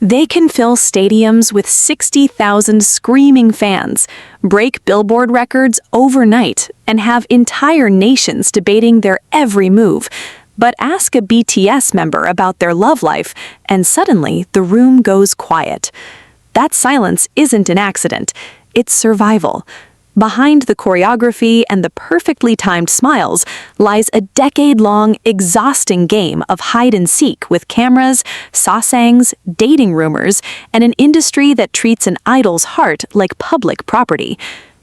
They can fill stadiums with 60,000 screaming fans, break Billboard records overnight, and have entire nations debating their every move. But ask a BTS member about their love life, and suddenly the room goes quiet. That silence isn't an accident, it's survival. Behind the choreography and the perfectly timed smiles lies a decade-long, exhausting game of hide-and-seek with cameras, sasaengs, dating rumors, and an industry that treats an idol's heart like public property.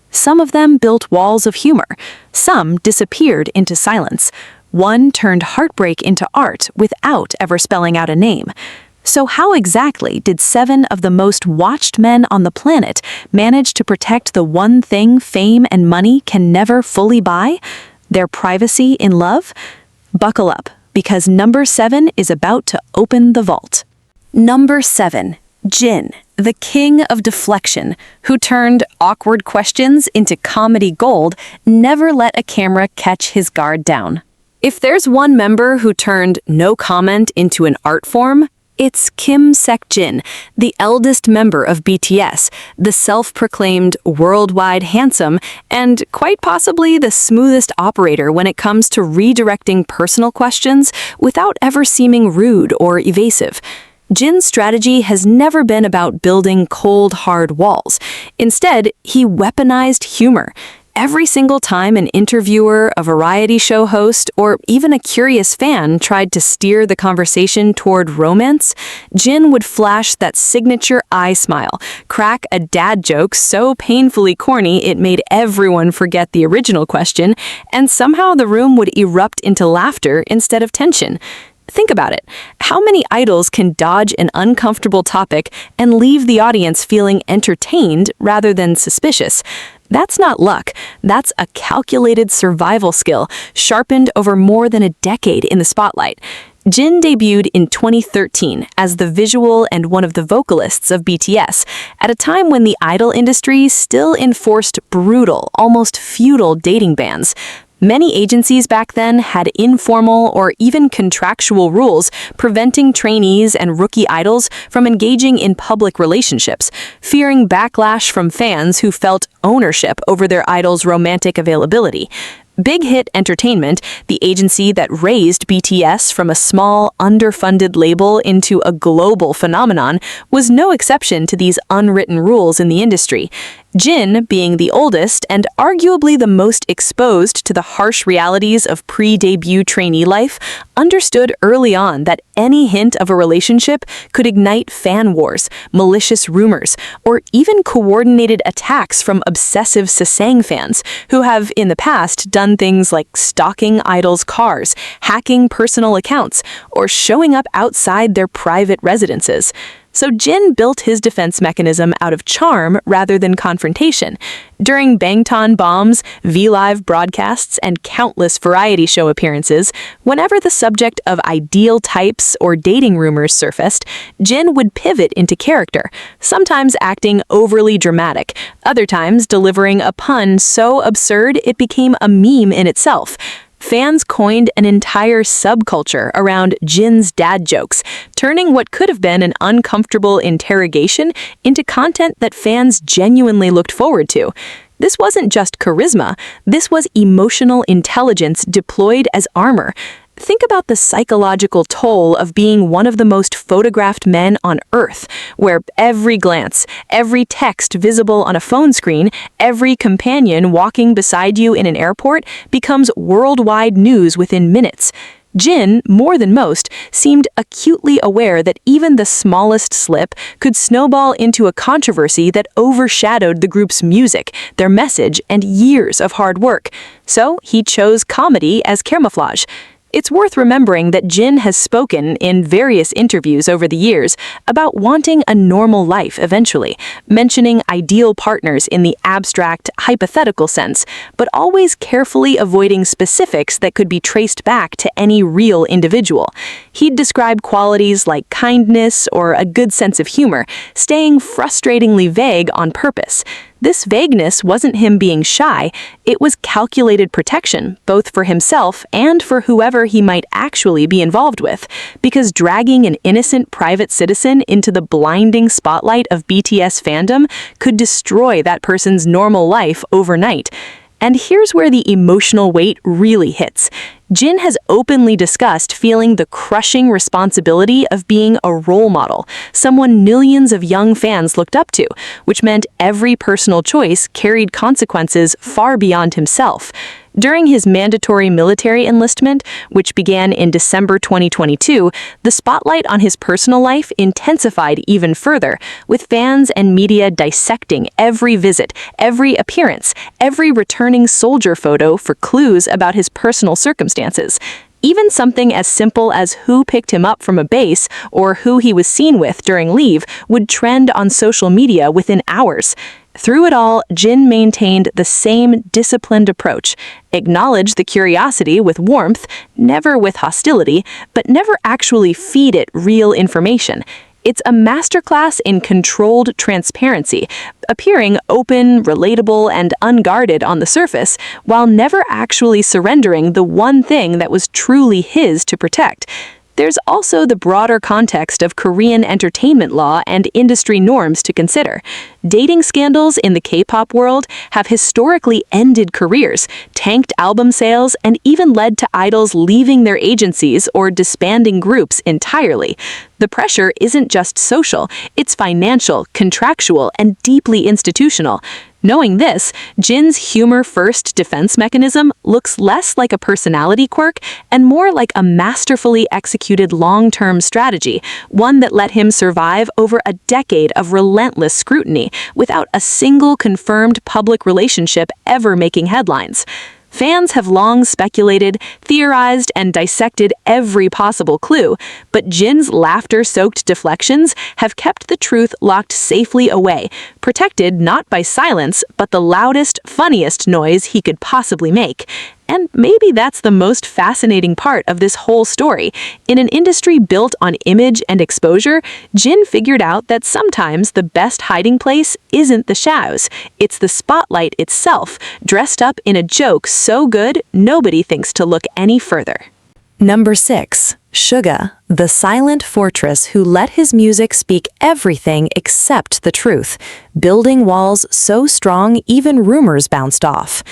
Some of them built walls of humor. Some disappeared into silence. One turned heartbreak into art without ever spelling out a name. So how exactly did 7 of the most watched men on the planet manage to protect the one thing fame and money can never fully buy? Their privacy in love? Buckle up, because number 7 is about to open the vault. Number 7. Jin, the king of deflection, who turned awkward questions into comedy gold, never let a camera catch his guard down. If there's one member who turned no comment into an art form, it's Kim Sek-jin, the eldest member of BTS, the self-proclaimed worldwide handsome, and quite possibly the smoothest operator when it comes to redirecting personal questions without ever seeming rude or evasive. Jin's strategy has never been about building cold, hard walls. Instead, he weaponized humor. Every single time an interviewer, a variety show host, or even a curious fan tried to steer the conversation toward romance, Jin would flash that signature eye smile, crack a dad joke so painfully corny it made everyone forget the original question, and somehow the room would erupt into laughter instead of tension. Think about it. How many idols can dodge an uncomfortable topic and leave the audience feeling entertained rather than suspicious? That's not luck. That's a calculated survival skill, sharpened over more than a decade in the spotlight. Jin debuted in 2013 as the visual and one of the vocalists of BTS, at a time when the idol industry still enforced brutal, almost feudal dating bans. Many agencies back then had informal or even contractual rules preventing trainees and rookie idols from engaging in public relationships, fearing backlash from fans who felt ownership over their idol's romantic availability. Big Hit Entertainment, the agency that raised BTS from a small, underfunded label into a global phenomenon, was no exception to these unwritten rules in the industry. Jin, being the oldest and arguably the most exposed to the harsh realities of pre-debut trainee life, understood early on that any hint of a relationship could ignite fan wars, malicious rumors, or even coordinated attacks from obsessive sasaeng fans who have in the past done things like stalking idols' cars, hacking personal accounts, or showing up outside their private residences. So Jin built his defense mechanism out of charm rather than confrontation. During Bangtan bombs, V-Live broadcasts, and countless variety show appearances, whenever the subject of ideal types or dating rumors surfaced, Jin would pivot into character, sometimes acting overly dramatic, other times delivering a pun so absurd it became a meme in itself. Fans coined an entire subculture around Jin's dad jokes, turning what could have been an uncomfortable interrogation into content that fans genuinely looked forward to. This wasn't just charisma, this was emotional intelligence deployed as armor. Think about the psychological toll of being one of the most photographed men on Earth, where every glance, every text visible on a phone screen, every companion walking beside you in an airport becomes worldwide news within minutes. Jin, more than most, seemed acutely aware that even the smallest slip could snowball into a controversy that overshadowed the group's music, their message, and years of hard work. So he chose comedy as camouflage. It's worth remembering that Jin has spoken in various interviews over the years about wanting a normal life eventually, mentioning ideal partners in the abstract, hypothetical sense, but always carefully avoiding specifics that could be traced back to any real individual. He'd describe qualities like kindness or a good sense of humor, staying frustratingly vague on purpose. This vagueness wasn't him being shy, it was calculated protection, both for himself and for whoever he might actually be involved with, because dragging an innocent private citizen into the blinding spotlight of BTS fandom could destroy that person's normal life overnight. And here's where the emotional weight really hits. Jin has openly discussed feeling the crushing responsibility of being a role model, someone millions of young fans looked up to, which meant every personal choice carried consequences far beyond himself. During his mandatory military enlistment, which began in December 2022, the spotlight on his personal life intensified even further, with fans and media dissecting every visit, every appearance, every returning soldier photo for clues about his personal circumstances. Even something as simple as who picked him up from a base or who he was seen with during leave would trend on social media within hours. Through it all, Jin maintained the same disciplined approach, acknowledge the curiosity with warmth, never with hostility, but never actually feed it real information. It's a masterclass in controlled transparency, appearing open, relatable, and unguarded on the surface, while never actually surrendering the one thing that was truly his to protect. There's also the broader context of Korean entertainment law and industry norms to consider. Dating scandals in the K-pop world have historically ended careers, tanked album sales, and even led to idols leaving their agencies or disbanding groups entirely. The pressure isn't just social, it's financial, contractual, and deeply institutional. Knowing this, Jin's humor-first defense mechanism looks less like a personality quirk and more like a masterfully executed long-term strategy, one that let him survive over a decade of relentless scrutiny without a single confirmed public relationship ever making headlines. Fans have long speculated, theorized, and dissected every possible clue, but Jin's laughter-soaked deflections have kept the truth locked safely away, protected not by silence, but the loudest, funniest noise he could possibly make. And maybe that's the most fascinating part of this whole story. In an industry built on image and exposure, Jin figured out that sometimes the best hiding place isn't the shadows. It's the spotlight itself, dressed up in a joke so good nobody thinks to look any further. Number 6. Suga, the silent fortress who let his music speak everything except the truth, building walls so strong even rumors bounced off.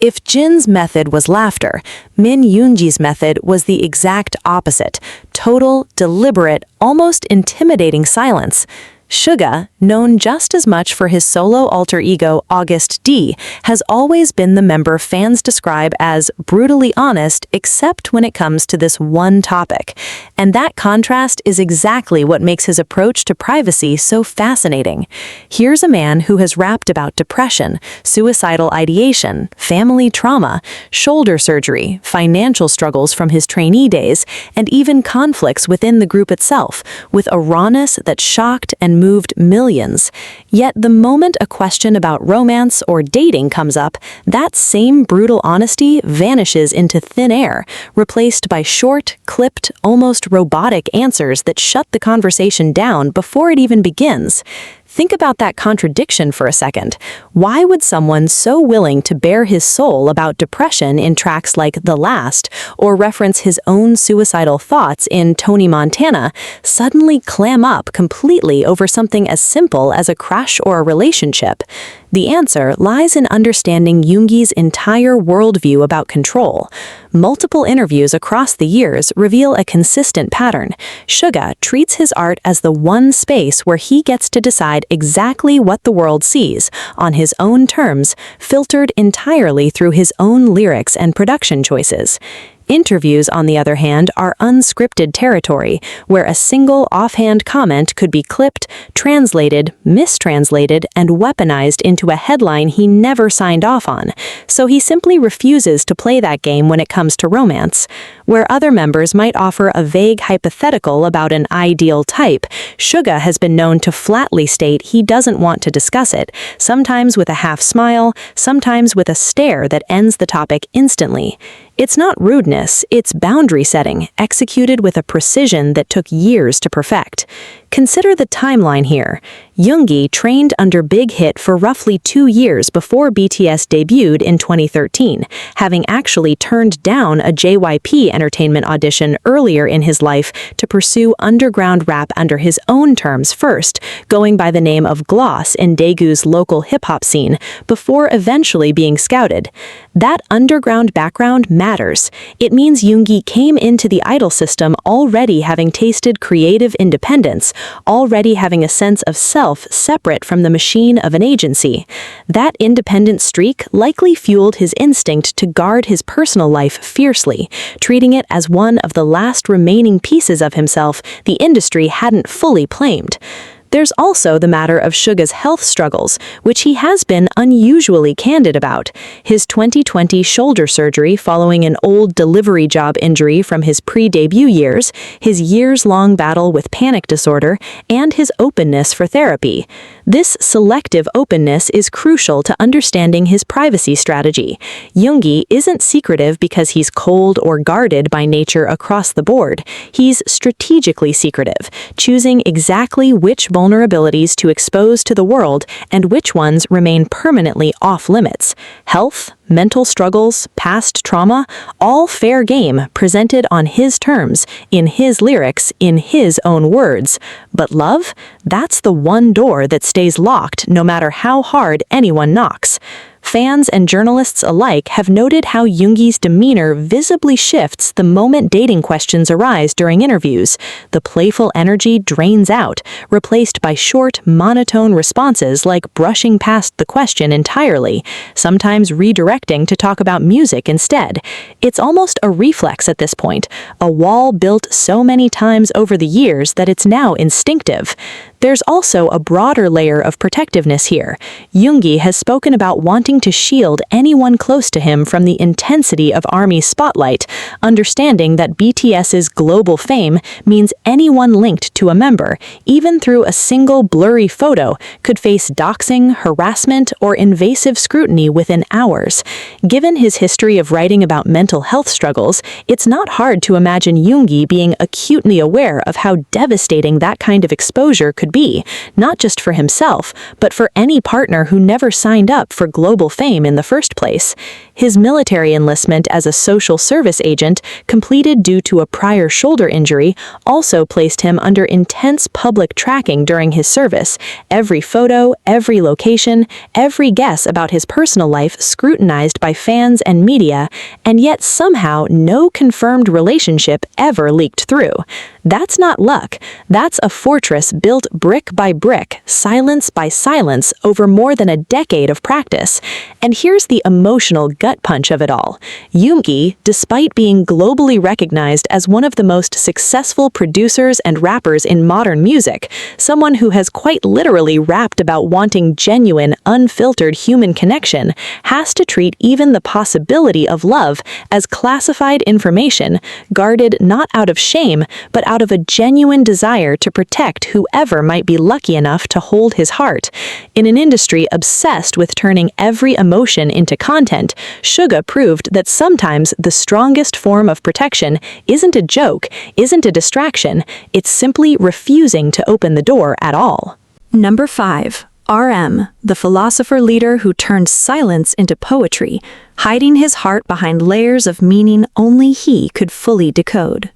If Jin's method was laughter, Min Yoonji's method was the exact opposite, total, deliberate, almost intimidating silence. Suga, known just as much for his solo alter ego August D, has always been the member fans describe as brutally honest except when it comes to this one topic. And that contrast is exactly what makes his approach to privacy so fascinating. Here's a man who has rapped about depression, suicidal ideation, family trauma, shoulder surgery, financial struggles from his trainee days, and even conflicts within the group itself, with a rawness that shocked and moved millions. Yet the moment a question about romance or dating comes up, that same brutal honesty vanishes into thin air, replaced by short, clipped, almost robotic answers that shut the conversation down before it even begins. Think about that contradiction for a second. Why would someone so willing to bare his soul about depression in tracks like The Last, or reference his own suicidal thoughts in Tony Montana, suddenly clam up completely over something as simple as a crush or a relationship? The answer lies in understanding Yoongi's entire worldview about control. Multiple interviews across the years reveal a consistent pattern. Suga treats his art as the one space where he gets to decide exactly what the world sees, on his own terms, filtered entirely through his own lyrics and production choices. Interviews, on the other hand, are unscripted territory, where a single offhand comment could be clipped, translated, mistranslated, and weaponized into a headline he never signed off on, so he simply refuses to play that game when it comes to romance. Where other members might offer a vague hypothetical about an ideal type, Suga has been known to flatly state he doesn't want to discuss it, sometimes with a half smile, sometimes with a stare that ends the topic instantly. It's not rudeness, it's boundary setting, executed with a precision that took years to perfect. Consider the timeline here. Yoongi trained under Big Hit for roughly 2 years before BTS debuted in 2013, having actually turned down a JYP Entertainment audition earlier in his life to pursue underground rap under his own terms first, going by the name of Gloss in Daegu's local hip-hop scene, before eventually being scouted. That underground background matters. It means Yoongi came into the idol system already having tasted creative independence, already having a sense of self separate from the machine of an agency. That independent streak likely fueled his instinct to guard his personal life fiercely, treating it as one of the last remaining pieces of himself the industry hadn't fully claimed. There's also the matter of Suga's health struggles, which he has been unusually candid about. His 2020 shoulder surgery following an old delivery job injury from his pre-debut years, his years-long battle with panic disorder, and his openness for therapy. This selective openness is crucial to understanding his privacy strategy. Yoongi isn't secretive because he's cold or guarded by nature across the board. He's strategically secretive, choosing exactly which vulnerabilities to expose to the world and which ones remain permanently off-limits. Health, mental struggles, past trauma, all fair game presented on his terms, in his lyrics, in his own words. But love? That's the one door that stays locked no matter how hard anyone knocks. Fans and journalists alike have noted how Yoongi's demeanor visibly shifts the moment dating questions arise during interviews. The playful energy drains out, replaced by short, monotone responses like brushing past the question entirely, sometimes redirecting to talk about music instead. It's almost a reflex at this point, a wall built so many times over the years that it's now instinctive. There's also a broader layer of protectiveness here. Yoongi has spoken about wanting to shield anyone close to him from the intensity of ARMY's spotlight, understanding that BTS's global fame means anyone linked to a member, even through a single blurry photo, could face doxing, harassment, or invasive scrutiny within hours. Given his history of writing about mental health struggles, it's not hard to imagine Yoongi being acutely aware of how devastating that kind of exposure could be, not just for himself, but for any partner who never signed up for global fame in the first place. His military enlistment as a social service agent, completed due to a prior shoulder injury, also placed him under intense public tracking during his service. Every photo, every location, every guess about his personal life scrutinized by fans and media, and yet somehow no confirmed relationship ever leaked through. That's not luck. That's a fortress built brick by brick, silence by silence, over more than a decade of practice. And here's the emotional gut punch of it all. Yoongi, despite being globally recognized as one of the most successful producers and rappers in modern music, someone who has quite literally rapped about wanting genuine, unfiltered human connection, has to treat even the possibility of love as classified information, guarded not out of shame, but out of a genuine desire to protect whoever might be lucky enough to hold his heart. In an industry obsessed with turning every emotion into content, Suga proved that sometimes the strongest form of protection isn't a joke, isn't a distraction, it's simply refusing to open the door at all. Number 5. RM, the philosopher leader who turned silence into poetry, hiding his heart behind layers of meaning only he could fully decode.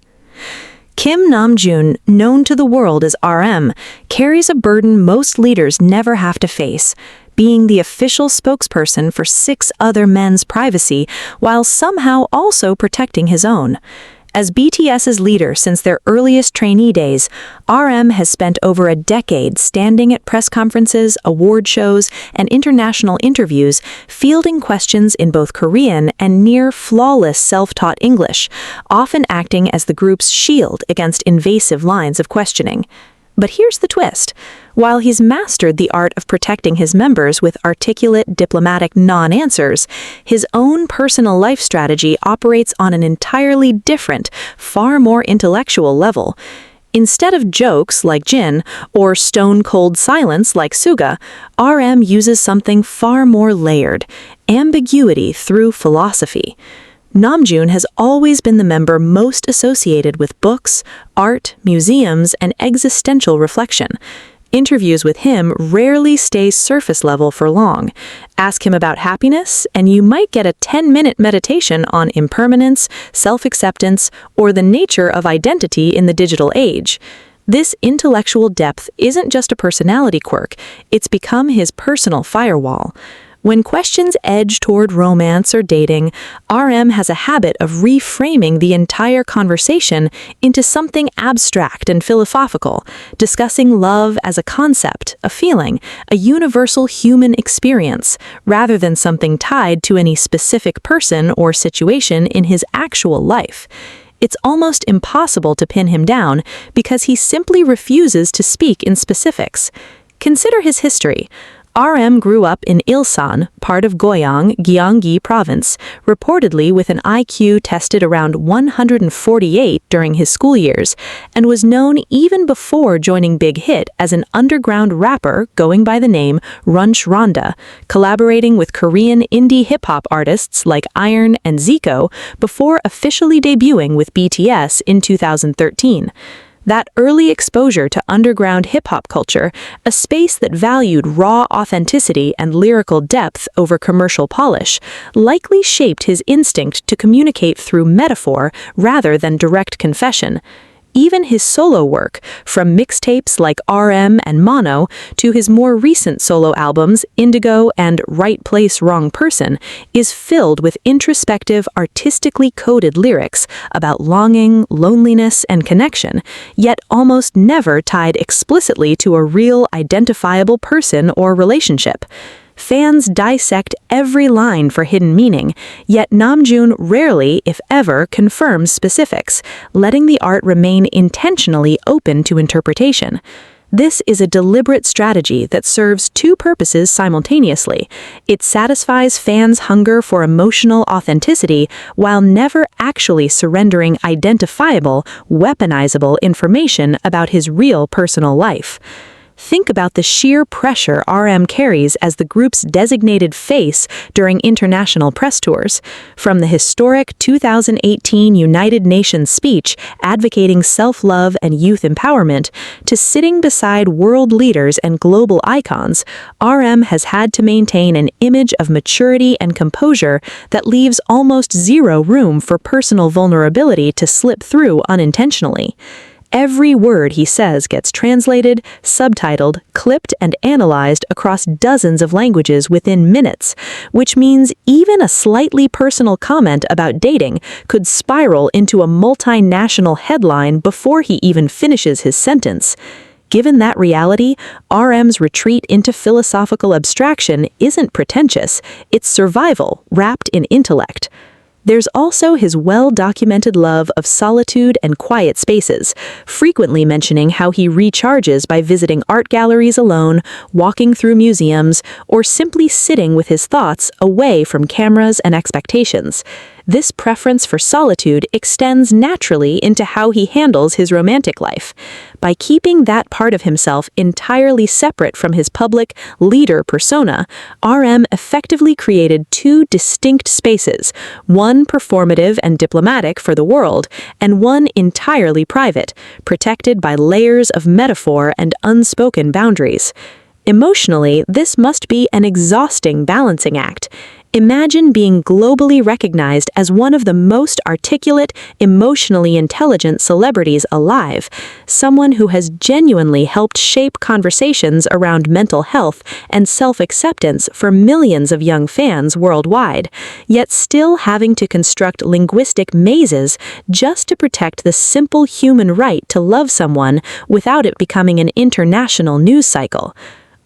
Kim Namjoon, known to the world as RM, carries a burden most leaders never have to face, being the official spokesperson for 6 other men's privacy while somehow also protecting his own. As BTS's leader since their earliest trainee days, RM has spent over a decade standing at press conferences, award shows, and international interviews, fielding questions in both Korean and near-flawless self-taught English, often acting as the group's shield against invasive lines of questioning. But here's the twist. While he's mastered the art of protecting his members with articulate, diplomatic non-answers, his own personal life strategy operates on an entirely different, far more intellectual level. Instead of jokes like Jin or stone-cold silence like Suga, RM uses something far more layered: ambiguity through philosophy. Namjoon has always been the member most associated with books, art, museums, and existential reflection. Interviews with him rarely stay surface level for long. Ask him about happiness, and you might get a 10-minute meditation on impermanence, self-acceptance, or the nature of identity in the digital age. This intellectual depth isn't just a personality quirk, it's become his personal firewall. When questions edge toward romance or dating, RM has a habit of reframing the entire conversation into something abstract and philosophical, discussing love as a concept, a feeling, a universal human experience, rather than something tied to any specific person or situation in his actual life. It's almost impossible to pin him down because he simply refuses to speak in specifics. Consider his history. RM grew up in Ilsan, part of Goyang, Gyeonggi Province, reportedly with an IQ tested around 148 during his school years, and was known even before joining Big Hit as an underground rapper going by the name Runch Ronda, collaborating with Korean indie hip-hop artists like Iron and Zico before officially debuting with BTS in 2013. That early exposure to underground hip-hop culture, a space that valued raw authenticity and lyrical depth over commercial polish, likely shaped his instinct to communicate through metaphor rather than direct confession. Even his solo work, from mixtapes like RM and Mono to his more recent solo albums, Indigo and Right Place, Wrong Person, is filled with introspective, artistically coded lyrics about longing, loneliness, and connection, yet almost never tied explicitly to a real, identifiable person or relationship. Fans dissect every line for hidden meaning, yet Namjoon rarely, if ever, confirms specifics, letting the art remain intentionally open to interpretation. This is a deliberate strategy that serves two purposes simultaneously. It satisfies fans' hunger for emotional authenticity while never actually surrendering identifiable, weaponizable information about his real personal life. Think about the sheer pressure RM carries as the group's designated face during international press tours. From the historic 2018 United Nations speech advocating self-love and youth empowerment, to sitting beside world leaders and global icons, RM has had to maintain an image of maturity and composure that leaves almost zero room for personal vulnerability to slip through unintentionally. Every word he says gets translated, subtitled, clipped, and analyzed across dozens of languages within minutes, which means even a slightly personal comment about dating could spiral into a multinational headline before he even finishes his sentence. Given that reality, RM's retreat into philosophical abstraction isn't pretentious, it's survival wrapped in intellect. There's also his well-documented love of solitude and quiet spaces, frequently mentioning how he recharges by visiting art galleries alone, walking through museums, or simply sitting with his thoughts away from cameras and expectations. This preference for solitude extends naturally into how he handles his romantic life. By keeping that part of himself entirely separate from his public leader persona, RM effectively created two distinct spaces, one performative and diplomatic for the world, and one entirely private, protected by layers of metaphor and unspoken boundaries. Emotionally, this must be an exhausting balancing act. Imagine being globally recognized as one of the most articulate, emotionally intelligent celebrities alive, someone who has genuinely helped shape conversations around mental health and self-acceptance for millions of young fans worldwide, yet still having to construct linguistic mazes just to protect the simple human right to love someone without it becoming an international news cycle.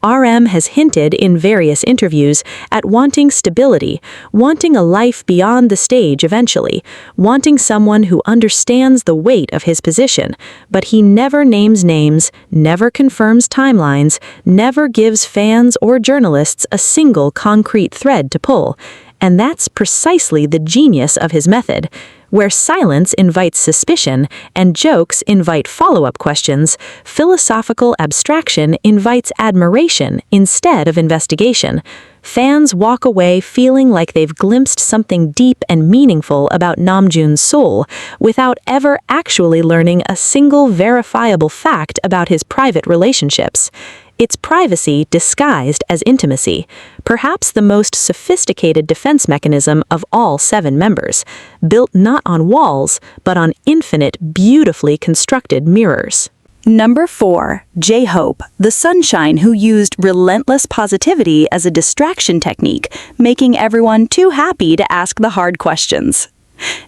RM has hinted in various interviews at wanting stability, wanting a life beyond the stage eventually, wanting someone who understands the weight of his position, but he never names names, never confirms timelines, never gives fans or journalists a single concrete thread to pull. And that's precisely the genius of his method. Where silence invites suspicion and jokes invite follow-up questions, philosophical abstraction invites admiration instead of investigation. Fans walk away feeling like they've glimpsed something deep and meaningful about Namjoon's soul, without ever actually learning a single verifiable fact about his private relationships. It's privacy disguised as intimacy, perhaps the most sophisticated defense mechanism of all 7 members, built not on walls, but on infinite, beautifully constructed mirrors. Number 4. J-Hope, the sunshine who used relentless positivity as a distraction technique, making everyone too happy to ask the hard questions.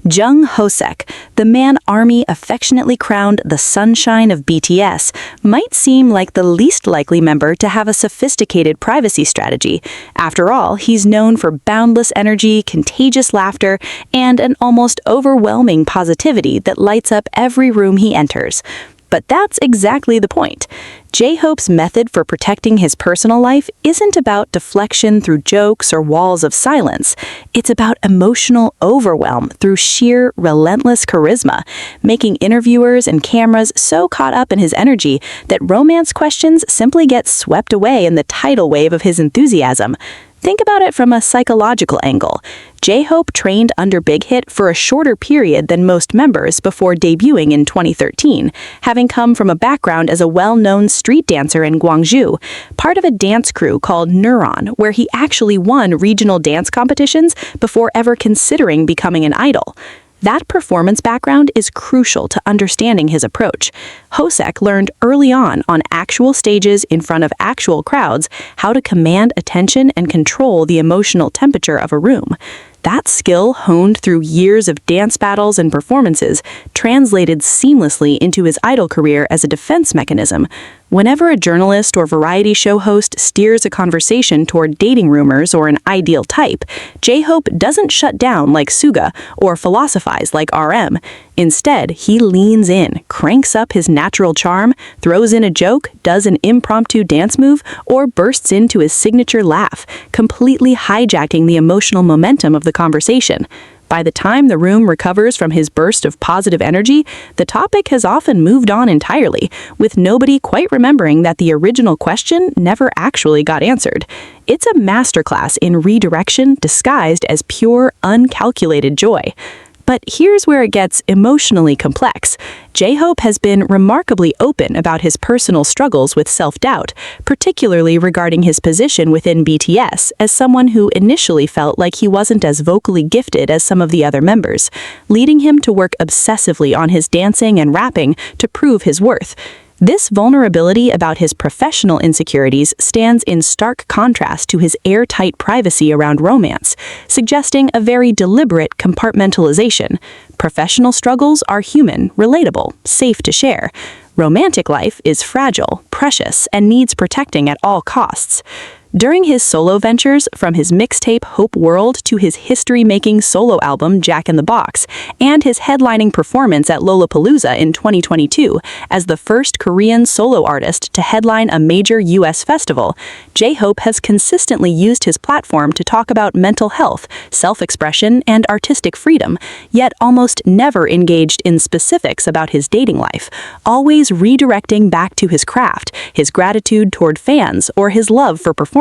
Jung Hosek, the man ARMY affectionately crowned the sunshine of BTS, might seem like the least likely member to have a sophisticated privacy strategy. After all, he's known for boundless energy, contagious laughter, and an almost overwhelming positivity that lights up every room he enters. But that's exactly the point. J-Hope's method for protecting his personal life isn't about deflection through jokes or walls of silence. It's about emotional overwhelm through sheer, relentless charisma, making interviewers and cameras so caught up in his energy that romance questions simply get swept away in the tidal wave of his enthusiasm. Think about it from a psychological angle. J-Hope trained under Big Hit for a shorter period than most members before debuting in 2013, having come from a background as a well-known street dancer in Gwangju, part of a dance crew called Neuron, where he actually won regional dance competitions before ever considering becoming an idol. That performance background is crucial to understanding his approach. Hosek learned early on actual stages in front of actual crowds how to command attention and control the emotional temperature of a room. That skill, honed through years of dance battles and performances, translated seamlessly into his idol career as a defense mechanism. Whenever a journalist or variety show host steers a conversation toward dating rumors or an ideal type, J-Hope doesn't shut down like Suga or philosophize like RM. Instead, he leans in, cranks up his natural charm, throws in a joke, does an impromptu dance move, or bursts into his signature laugh, completely hijacking the emotional momentum of the conversation. By the time the room recovers from his burst of positive energy, the topic has often moved on entirely, with nobody quite remembering that the original question never actually got answered. It's a masterclass in redirection disguised as pure, uncalculated joy. But here's where it gets emotionally complex. J-Hope has been remarkably open about his personal struggles with self-doubt, particularly regarding his position within BTS as someone who initially felt like he wasn't as vocally gifted as some of the other members, leading him to work obsessively on his dancing and rapping to prove his worth. This vulnerability about his professional insecurities stands in stark contrast to his airtight privacy around romance, suggesting a very deliberate compartmentalization. Professional struggles are human, relatable, safe to share. Romantic life is fragile, precious, and needs protecting at all costs. During his solo ventures, from his mixtape Hope World to his history-making solo album Jack in the Box, and his headlining performance at Lollapalooza in 2022 as the first Korean solo artist to headline a major U.S. festival, J-Hope has consistently used his platform to talk about mental health, self-expression, and artistic freedom, yet almost never engaged in specifics about his dating life, always redirecting back to his craft, his gratitude toward fans, or his love for performing.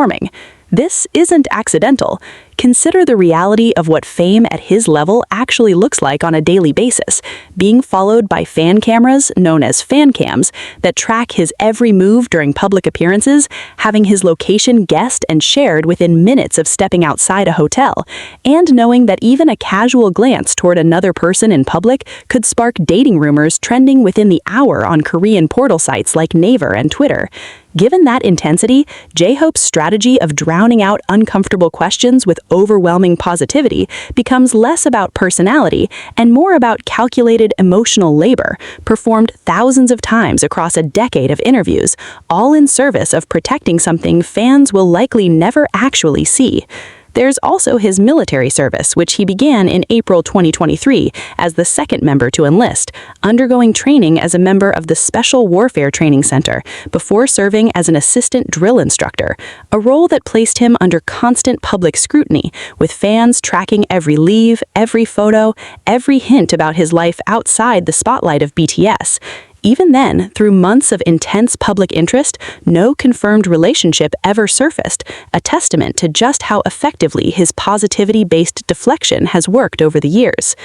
This isn't accidental. Consider the reality of what fame at his level actually looks like on a daily basis, being followed by fan cameras, known as fan cams, that track his every move during public appearances, having his location guessed and shared within minutes of stepping outside a hotel, and knowing that even a casual glance toward another person in public could spark dating rumors trending within the hour on Korean portal sites like Naver and Twitter. Given that intensity, J-Hope's strategy of drowning out uncomfortable questions with overwhelming positivity becomes less about personality and more about calculated emotional labor, performed thousands of times across a decade of interviews, all in service of protecting something fans will likely never actually see. There's also his military service, which he began in April 2023 as the second member to enlist, undergoing training as a member of the Special Warfare Training Center before serving as an assistant drill instructor, a role that placed him under constant public scrutiny, with fans tracking every leave, every photo, every hint about his life outside the spotlight of BTS. Even then, through months of intense public interest, no confirmed relationship ever surfaced, a testament to just how effectively his positivity-based deflection has worked over the years.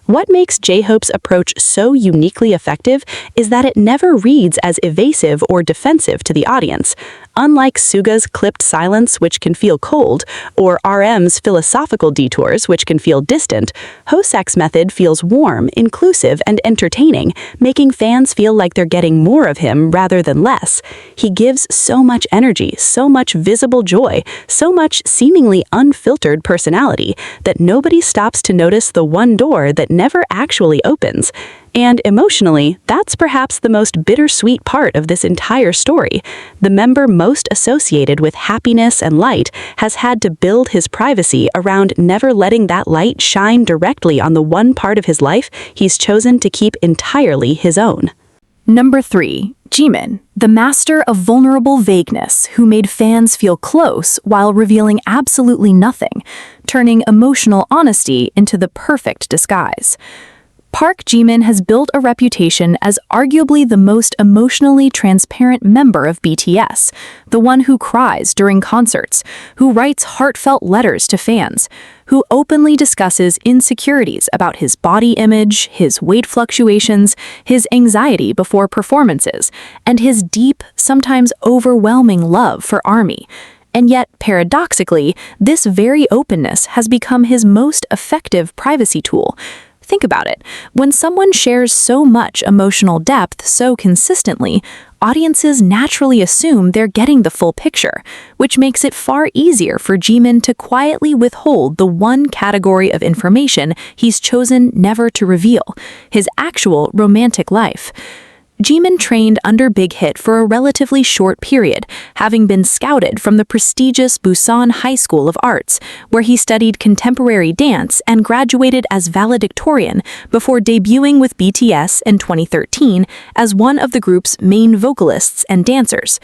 What makes J-Hope's approach so uniquely effective is that it never reads as evasive or defensive to the audience. Unlike Suga's clipped silence, which can feel cold, or RM's philosophical detours, which can feel distant, Hosek's method feels warm, inclusive, and entertaining, making fans feel like they're getting more of him rather than less. He gives so much energy, so much visible joy, so much seemingly unfiltered personality, that nobody stops to notice the one door that never actually opens. And emotionally, that's perhaps the most bittersweet part of this entire story. The member most associated with happiness and light has had to build his privacy around never letting that light shine directly on the one part of his life he's chosen to keep entirely his own. Number 3. Jimin, the master of vulnerable vagueness who made fans feel close while revealing absolutely nothing, turning emotional honesty into the perfect disguise. Park Jimin has built a reputation as arguably the most emotionally transparent member of BTS, the one who cries during concerts, who writes heartfelt letters to fans, who openly discusses insecurities about his body image, his weight fluctuations, his anxiety before performances, and his deep, sometimes overwhelming love for ARMY. And yet, paradoxically, this very openness has become his most effective privacy tool. Think about it. When someone shares so much emotional depth so consistently, audiences naturally assume they're getting the full picture, which makes it far easier for Jimin to quietly withhold the one category of information he's chosen never to reveal: his actual romantic life. Jimin trained under Big Hit for a relatively short period, having been scouted from the prestigious Busan High School of Arts, where he studied contemporary dance and graduated as valedictorian before debuting with BTS in 2013 as one of the group's main vocalists and dancers.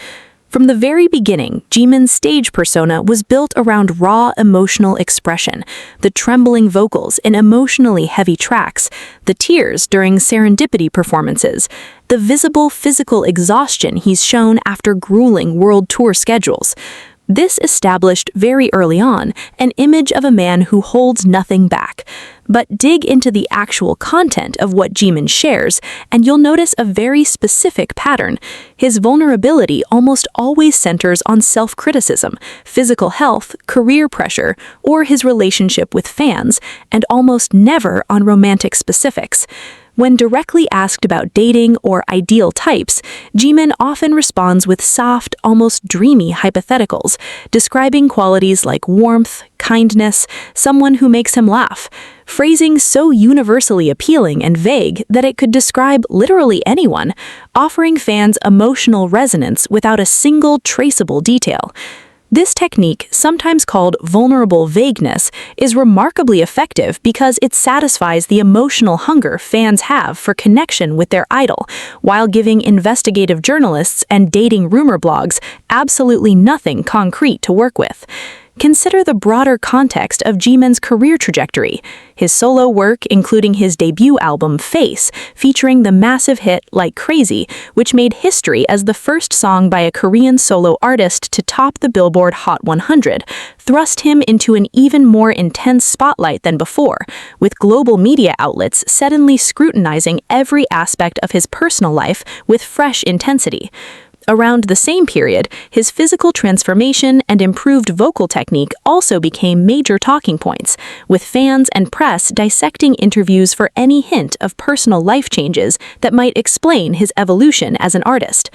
From the very beginning, Jimin's stage persona was built around raw emotional expression, the trembling vocals in emotionally heavy tracks, the tears during serendipity performances, the visible physical exhaustion he's shown after grueling world tour schedules. This established very early on an image of a man who holds nothing back. But dig into the actual content of what Jimin shares, and you'll notice a very specific pattern. His vulnerability almost always centers on self-criticism, physical health, career pressure, or his relationship with fans, and almost never on romantic specifics. When directly asked about dating or ideal types, Jimin often responds with soft, almost dreamy hypotheticals, describing qualities like warmth, kindness, someone who makes him laugh, phrasing so universally appealing and vague that it could describe literally anyone, offering fans emotional resonance without a single traceable detail. This technique, sometimes called vulnerable vagueness, is remarkably effective because it satisfies the emotional hunger fans have for connection with their idol, while giving investigative journalists and dating rumor blogs absolutely nothing concrete to work with. Consider the broader context of Jimin's career trajectory. His solo work, including his debut album Face, featuring the massive hit Like Crazy, which made history as the first song by a Korean solo artist to top the Billboard Hot 100, thrust him into an even more intense spotlight than before, with global media outlets suddenly scrutinizing every aspect of his personal life with fresh intensity. Around the same period, his physical transformation and improved vocal technique also became major talking points, with fans and press dissecting interviews for any hint of personal life changes that might explain his evolution as an artist.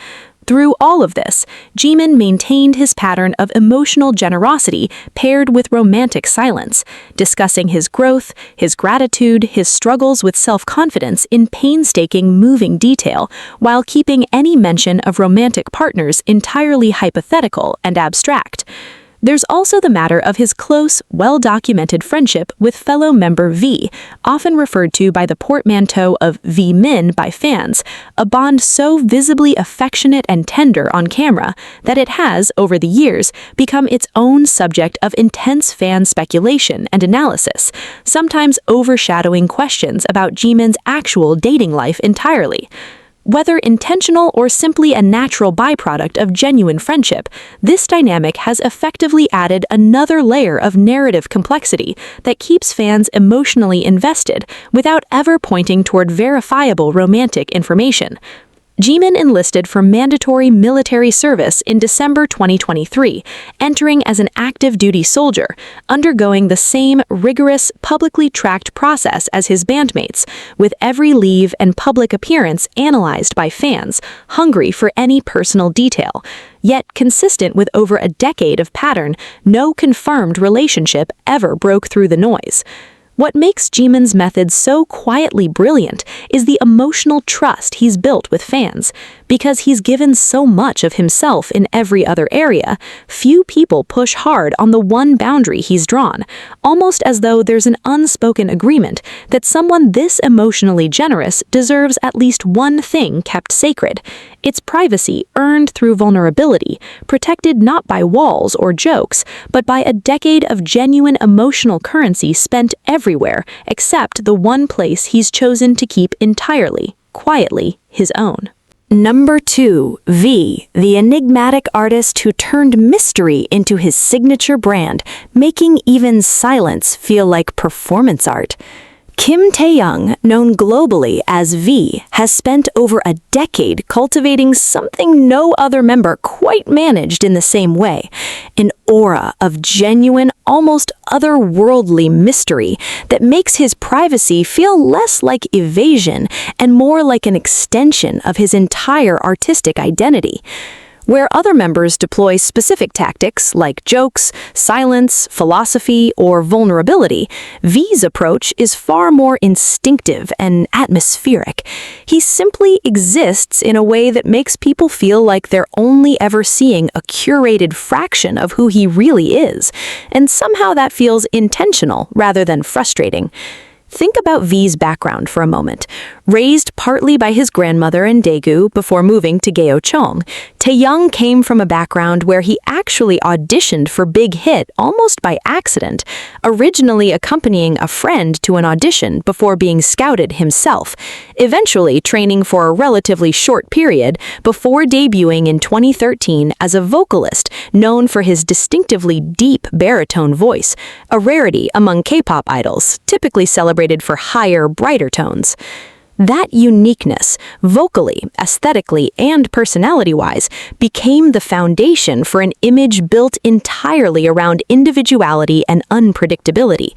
Through all of this, Jimin maintained his pattern of emotional generosity paired with romantic silence, discussing his growth, his gratitude, his struggles with self-confidence in painstaking, moving detail, while keeping any mention of romantic partners entirely hypothetical and abstract. There's also the matter of his close, well-documented friendship with fellow member V, often referred to by the portmanteau of V-Min by fans, a bond so visibly affectionate and tender on camera that it has, over the years, become its own subject of intense fan speculation and analysis, sometimes overshadowing questions about Jimin's actual dating life entirely. Whether intentional or simply a natural byproduct of genuine friendship, this dynamic has effectively added another layer of narrative complexity that keeps fans emotionally invested without ever pointing toward verifiable romantic information. Jimin enlisted for mandatory military service in December 2023, entering as an active duty soldier, undergoing the same rigorous, publicly tracked process as his bandmates, with every leave and public appearance analyzed by fans, hungry for any personal detail. Yet, consistent with over a decade of pattern, no confirmed relationship ever broke through the noise. What makes Jimin's method so quietly brilliant is the emotional trust he's built with fans. Because he's given so much of himself in every other area, few people push hard on the one boundary he's drawn, almost as though there's an unspoken agreement that someone this emotionally generous deserves at least one thing kept sacred: its privacy earned through vulnerability, protected not by walls or jokes, but by a decade of genuine emotional currency spent everywhere except the one place he's chosen to keep entirely, quietly, his own. Number 2, V, the enigmatic artist who turned mystery into his signature brand, making even silence feel like performance art. Kim Taehyung, known globally as V, has spent over a decade cultivating something no other member quite managed in the same way: an aura of genuine, almost otherworldly mystery that makes his privacy feel less like evasion and more like an extension of his entire artistic identity. Where other members deploy specific tactics like jokes, silence, philosophy, or vulnerability, V's approach is far more instinctive and atmospheric. He simply exists in a way that makes people feel like they're only ever seeing a curated fraction of who he really is, and somehow that feels intentional rather than frustrating. Think about V's background for a moment. Raised partly by his grandmother in Daegu before moving to Gyeocheong, Taehyung came from a background where he actually auditioned for Big Hit almost by accident, originally accompanying a friend to an audition before being scouted himself, eventually training for a relatively short period before debuting in 2013 as a vocalist known for his distinctively deep baritone voice, a rarity among Kpop idols, typically celebrated for higher, brighter tones. That uniqueness, vocally, aesthetically, and personality-wise, became the foundation for an image built entirely around individuality and unpredictability.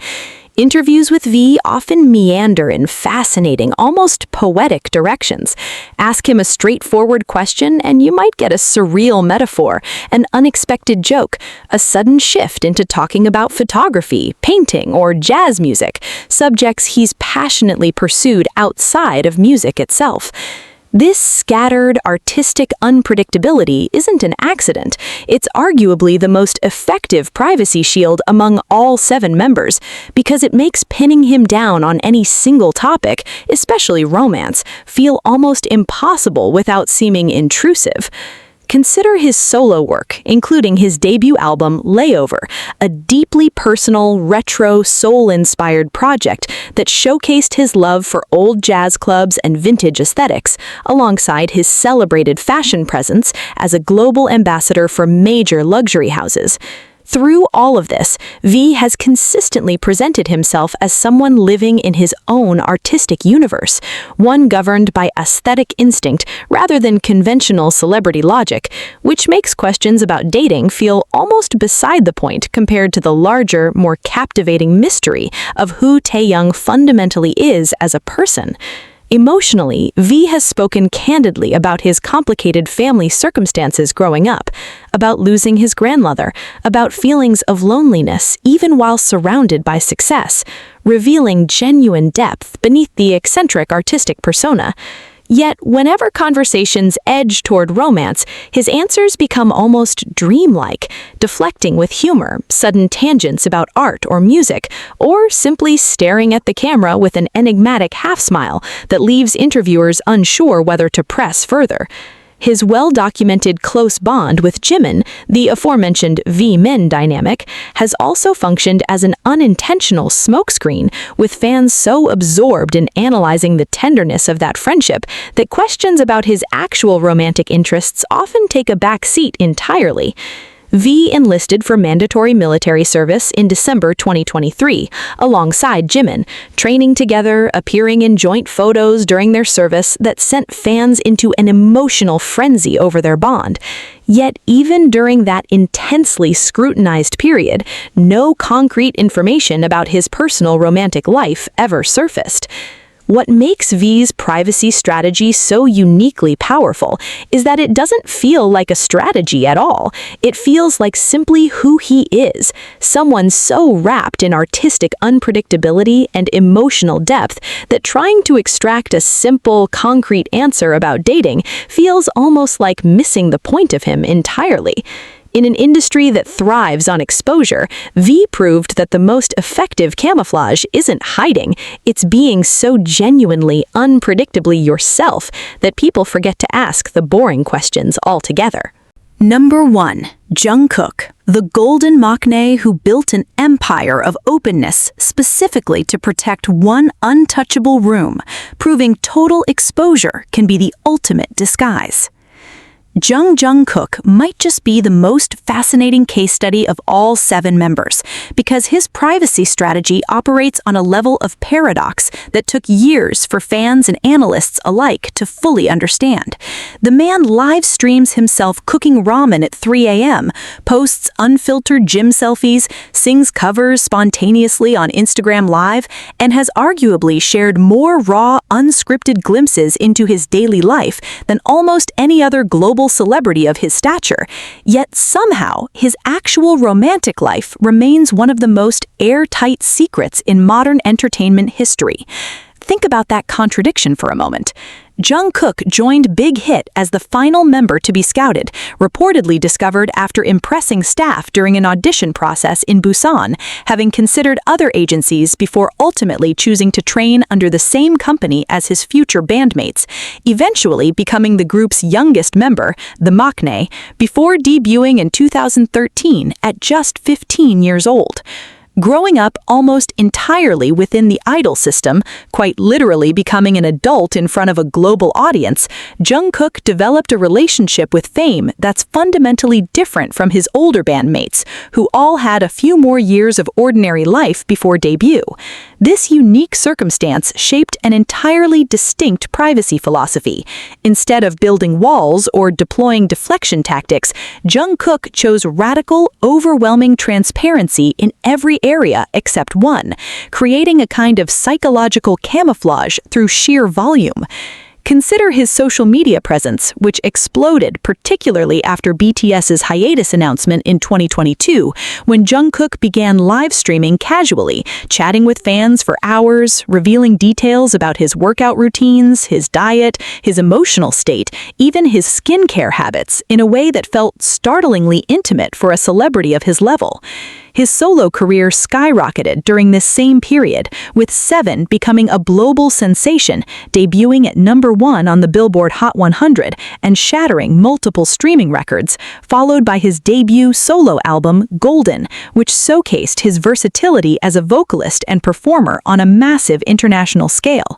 Interviews with V often meander in fascinating, almost poetic directions. Ask him a straightforward question and you might get a surreal metaphor, an unexpected joke, a sudden shift into talking about photography, painting, or jazz music, subjects he's passionately pursued outside of music itself. This scattered, artistic unpredictability isn't an accident. It's arguably the most effective privacy shield among all 7 members, because it makes pinning him down on any single topic, especially romance, feel almost impossible without seeming intrusive. Consider his solo work, including his debut album, Layover, a deeply personal, retro, soul-inspired project that showcased his love for old jazz clubs and vintage aesthetics, alongside his celebrated fashion presence as a global ambassador for major luxury houses. Through all of this, V has consistently presented himself as someone living in his own artistic universe, one governed by aesthetic instinct rather than conventional celebrity logic, which makes questions about dating feel almost beside the point compared to the larger, more captivating mystery of who Taehyung fundamentally is as a person. Emotionally, V has spoken candidly about his complicated family circumstances growing up, about losing his grandmother, about feelings of loneliness even while surrounded by success, revealing genuine depth beneath the eccentric artistic persona. Yet, whenever conversations edge toward romance, his answers become almost dreamlike, deflecting with humor, sudden tangents about art or music, or simply staring at the camera with an enigmatic half-smile that leaves interviewers unsure whether to press further. His well-documented close bond with Jimin, the aforementioned V-men dynamic, has also functioned as an unintentional smokescreen, with fans so absorbed in analyzing the tenderness of that friendship that questions about his actual romantic interests often take a back seat entirely. V enlisted for mandatory military service in December 2023, alongside Jimin, training together, appearing in joint photos during their service that sent fans into an emotional frenzy over their bond. Yet even during that intensely scrutinized period, no concrete information about his personal romantic life ever surfaced. What makes V's privacy strategy so uniquely powerful is that it doesn't feel like a strategy at all. It feels like simply who he is, someone so wrapped in artistic unpredictability and emotional depth that trying to extract a simple, concrete answer about dating feels almost like missing the point of him entirely. In an industry that thrives on exposure, V proved that the most effective camouflage isn't hiding, it's being so genuinely, unpredictably yourself that people forget to ask the boring questions altogether. Number 1. Jungkook, the golden maknae who built an empire of openness specifically to protect one untouchable room, proving total exposure can be the ultimate disguise. Jungkook might just be the most fascinating case study of all 7 members, because his privacy strategy operates on a level of paradox that took years for fans and analysts alike to fully understand. The man live streams himself cooking ramen at 3 a.m., posts unfiltered gym selfies, sings covers spontaneously on Instagram Live, and has arguably shared more raw, unscripted glimpses into his daily life than almost any other global celebrity of his stature, yet somehow his actual romantic life remains one of the most airtight secrets in modern entertainment history. Think about that contradiction for a moment. Jungkook joined Big Hit as the final member to be scouted, reportedly discovered after impressing staff during an audition process in Busan, having considered other agencies before ultimately choosing to train under the same company as his future bandmates, eventually becoming the group's youngest member, the maknae, before debuting in 2013 at just 15 years old. Growing up almost entirely within the idol system, quite literally becoming an adult in front of a global audience, Jungkook developed a relationship with fame that's fundamentally different from his older bandmates, who all had a few more years of ordinary life before debut. This unique circumstance shaped an entirely distinct privacy philosophy. Instead of building walls or deploying deflection tactics, Jungkook chose radical, overwhelming transparency in every area except one, creating a kind of psychological camouflage through sheer volume. Consider his social media presence, which exploded particularly after BTS's hiatus announcement in 2022, when Jungkook began live streaming casually, chatting with fans for hours, revealing details about his workout routines, his diet, his emotional state, even his skincare habits, in a way that felt startlingly intimate for a celebrity of his level. His solo career skyrocketed during this same period, with Seven becoming a global sensation, debuting at #1 on the Billboard Hot 100 and shattering multiple streaming records, followed by his debut solo album, Golden, which showcased his versatility as a vocalist and performer on a massive international scale.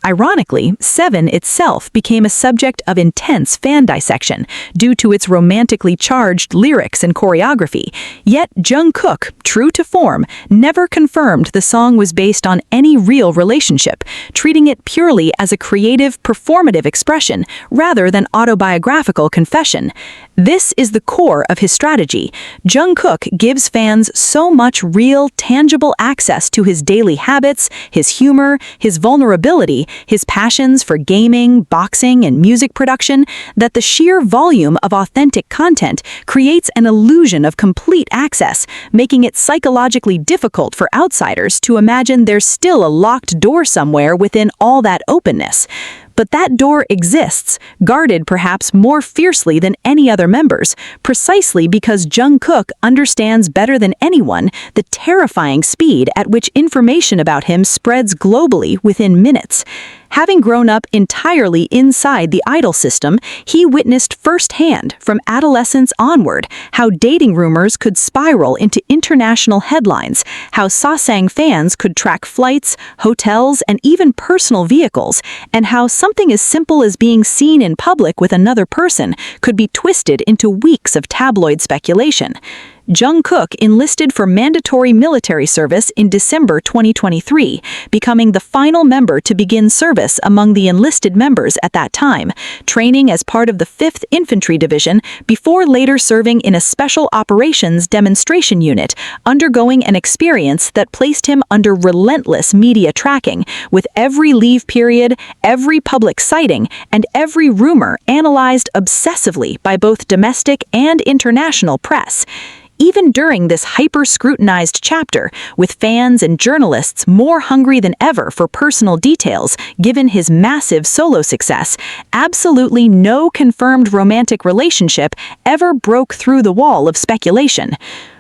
Ironically, Seven itself became a subject of intense fan dissection due to its romantically charged lyrics and choreography, yet Jungkook, true to form, never confirmed the song was based on any real relationship, treating it purely as a creative, performative expression rather than autobiographical confession. This is the core of his strategy. Jungkook gives fans so much real, tangible access to his daily habits, his humor, his vulnerability, his passions for gaming, boxing, and music production, that the sheer volume of authentic content creates an illusion of complete access, making it psychologically difficult for outsiders to imagine there's still a locked door somewhere within all that openness. But that door exists, guarded perhaps more fiercely than any other members, precisely because Jungkook understands better than anyone the terrifying speed at which information about him spreads globally within minutes. Having grown up entirely inside the idol system, he witnessed firsthand, from adolescence onward, how dating rumors could spiral into international headlines, how Sasang fans could track flights, hotels, and even personal vehicles, and how something as simple as being seen in public with another person could be twisted into weeks of tabloid speculation. Jungkook enlisted for mandatory military service in December 2023, becoming the final member to begin service among the enlisted members at that time, training as part of the 5th Infantry Division before later serving in a Special Operations Demonstration Unit, undergoing an experience that placed him under relentless media tracking, with every leave period, every public sighting, and every rumor analyzed obsessively by both domestic and international press. Even during this hyper-scrutinized chapter, with fans and journalists more hungry than ever for personal details given his massive solo success, absolutely no confirmed romantic relationship ever broke through the wall of speculation.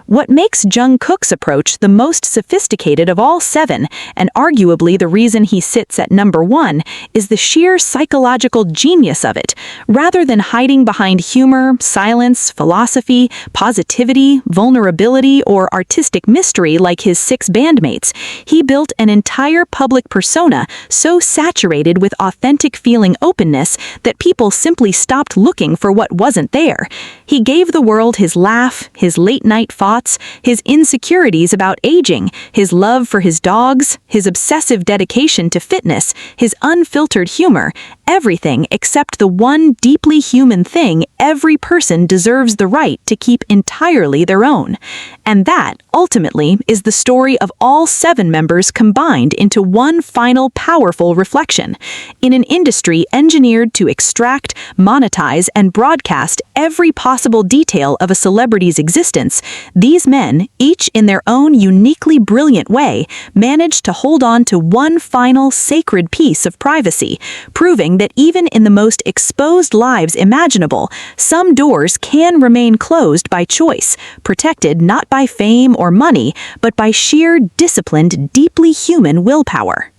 What makes Jungkook's approach the most sophisticated of all 7, and arguably the reason he sits at number 1, is the sheer psychological genius of it. Rather than hiding behind humor, silence, philosophy, positivity, vulnerability, or artistic mystery like his 6 bandmates, he built an entire public persona so saturated with authentic feeling openness that people simply stopped looking for what wasn't there. He gave the world his laugh, his late-night thoughts, his insecurities about aging, his love for his dogs, his obsessive dedication to fitness, his unfiltered humor, everything except the one deeply human thing every person deserves the right to keep entirely their own. And that, ultimately, is the story of all 7 members combined into one final powerful reflection. In an industry engineered to extract, monetize, and broadcast every possible detail of a celebrity's existence, these men, each in their own uniquely brilliant way, managed to hold on to one final sacred piece of privacy, proving that even in the most exposed lives imaginable, some doors can remain closed by choice, protected not by fame or money, but by sheer, disciplined, deeply human willpower.